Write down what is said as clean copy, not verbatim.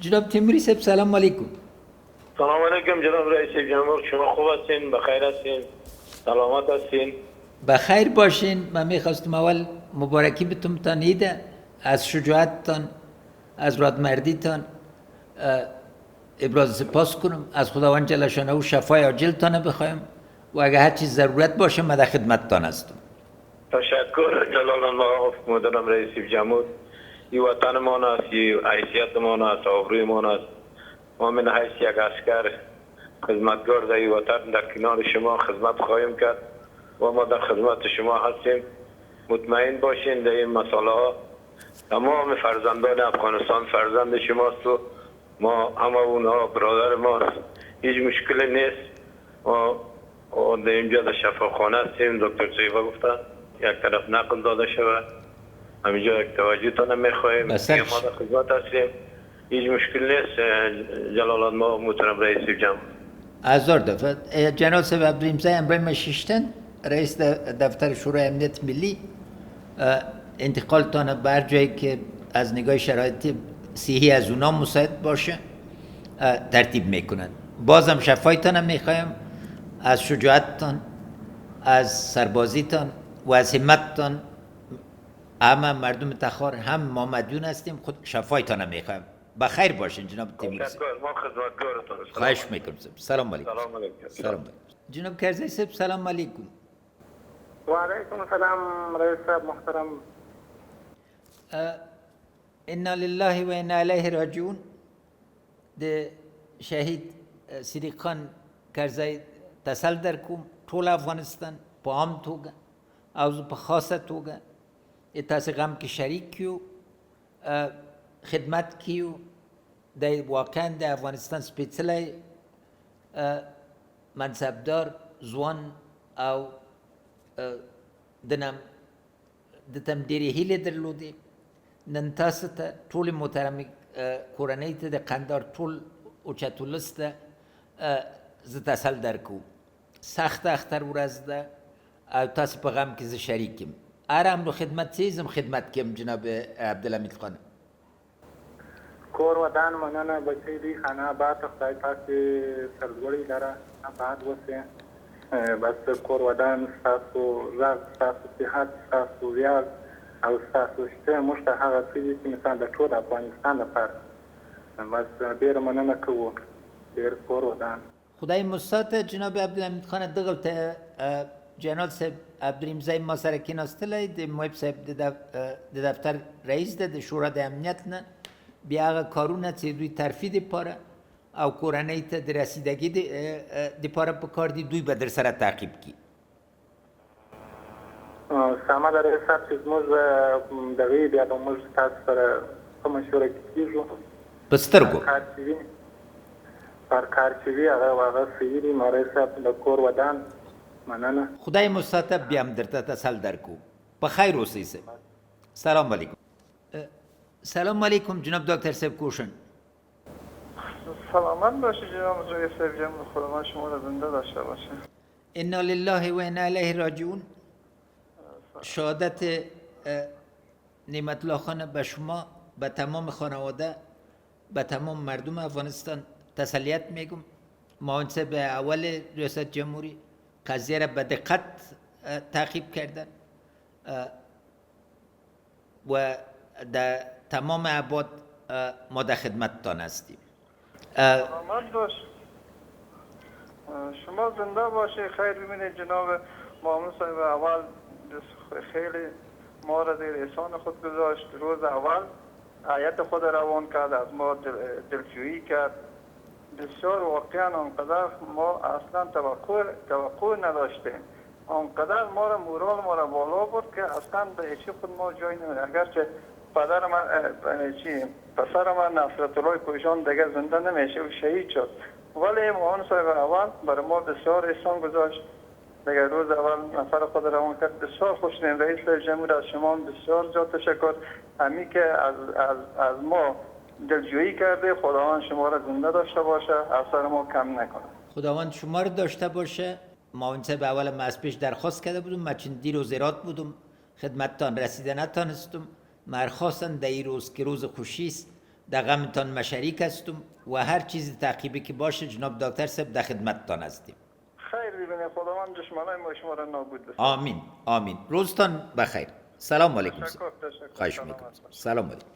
جناب تیموری صاحب سلام علیکم. سلام علیکم جناب رئیس جمهور، شما خوب هستین؟ بخیر هستین؟ سلامت هستین؟ بخیر باشین. من میخواستم اول مبارکی بتون تانیده از شجاعتتان، از رادمردیتان ابراز سپاس کنم. از خداوند جل شانه و شفای عاجلتان بخوایم و اگر هر چیز ضرورت باشه من در خدمتتان هستم. تشکر جلال الله محترم رئیس جمهور. این وطن ما است، این حیثیت ما است، آبروی ما است. ما من حیث یک عسکر خدمتگار در این وطن در کنار شما خدمت خواهیم کرد و ما در خدمت شما هستیم. مطمئن باشین در این مسئله ها تمام فرزندان افغانستان فرزند شماست و ما همه اونها برادر ماست، هیچ مشکلی نیست. و در اینجا در شفاخانه هستیم. دکتر طیبه گفتن یک طرف نقل داده شود، همینجا یک توجهتان میخواهیم. ما در خدمت هستیم، هیچ مشکل نیست. جلال الله محترم رئیس جمهور. هزار دفعه جناب صاحب عبدالرحیم امروز مشیشتن رئیس دفتر شورای امنیت ملی انتقال تانه بر جایی که از نگاه شرایط صحی از اونا مساعد باشه ترتیب میکنند. بازم شفایتان میخوایم، از شجاعتتان، از سربازیتان و از همتتان. همه مردم تخار هم ما مدیون هستیم، خود شفایتان میخوایم. بخیر باشین جناب تیموری صاحب. ما خدمتگارتان. خواهش میکنم. سلام علیکم. سلام علیکم. سلام علیکم. جناب کرزی صاحب سلام علیکم. و علیکم السلام رئیس صاحب محترم. انا لله و انا الیه راجعون. د شهید صدیق خان کرزی تسل در کوم ټول افغانستان په عام توګه او په خاصه توګه تاسې غم کې شریک کیو، خدمت کیو. د واقعا د افغانستان سپېڅلی منصبدار ځوان او دنم دتم ډېرې هیلې درلودې. نن تاسو ته ټولې محترمې کورنۍ ته د قندهار ټول اوچت ولس ته زه تسل درکوم. سخته اختر ورځ ده او تاسو په غم کې زه شریک یم. هر امر خدمت چیزم خدمت کیم جناب عبدالحمید خان. کور ودان مننه بچی دی خانه آباد خدای پاک سرلوړي لره آباد وسه. بس کور ودان ستاسو زړه، ستاسو صحت، ستاسو ویاړ او ستاسو شته موږ ته هغه څه دي چې مثال د ټول افغانستان لپاره. بس ډېره مننه کوو. ډېر کور ودان خدای مستاته جناب عبدالحمید خان. دغه ته جناب صاحب عبدالرحیم زای ما سره کېناستلی د محب صاحب د دفتر رئیس ده د شورا د امنیت نه. بیا هغه کارونه چې دوی ترفیع دپاره او کورنۍ ته د رسیدګي دپاره په کار دي دوی به در سره تعقیب کړي. سمه ده رئیس صاحب چې زموږ دغې بیا به موږ تاسو سره ښه مشوره کېږو په سترګو پر کار چې وي هغه صحیح دي. نو رئیس صاحب د کور ودان مننه. خدای مستاته بیا هم درته تسل درکو. په خیر اوسئ صاحب. سلام علیکم. سلام علیکم جناب دکتر صاحب کوشن. سلامت باشه جناب رئیس جمهور، خدا شما را زنده داشته باشه. انا لله و انا الیه راجعون. شهادت نعمت الله خان به شما، به تمام خانواده، به تمام مردم افغانستان تسلیت میگم. منصب اول ریاست جمهوری قضیه را به دقت تعقیب کردن و در تمام ابعاد ما در خدمتتان هستیم. سلامت باش، شما زنده باشه. خیر ببینید جناب معاون صاحب اول خیلی ما را زیر احسان خود گذاشت. روز اول هیئت خود روان کرد، از ما دلجویی کرد. بسیار واقعا آنقدر ما اصلا توقع نداشتیم. آنقدر ما را مورال ما را بالا برد که اصلا به هیچی خود ما جای نمید. اگرچه پسر من نصرت الله کوهشان دیگه زنده نمیشه و شهید شد، ولی معاون صاحب اول برای ما بسیار احسان گذاشت. دیگه روز اول نفر خود روان کرد. بسیار خوشنیم رئیس جمهور، از شما بسیار زیاد تشکر. همین که از ما دلجویی کرده. خداوند شما را زنده داشته باشه، اثر ما کم نکنه. خداوند شما را داشته باشه. معاون صاحب اول ما از پیش درخواست کرده بودم، من چون دیر و زیرات بودم خدمتتان رسیده نتانستم. مرخواستن در این روز که روز خوشی است در غمتان مشریک هستم و هر چیز تعقیبی که باشه جناب دکتر صاحب در خدمتتان هستیم. خیر ببینید، خداوند دشمنای ما شما را نابود بسازد. آمین آمین. روزتان بخیر. سلام علیکم. تشکر. خواهش میکنم. سلام علیکم.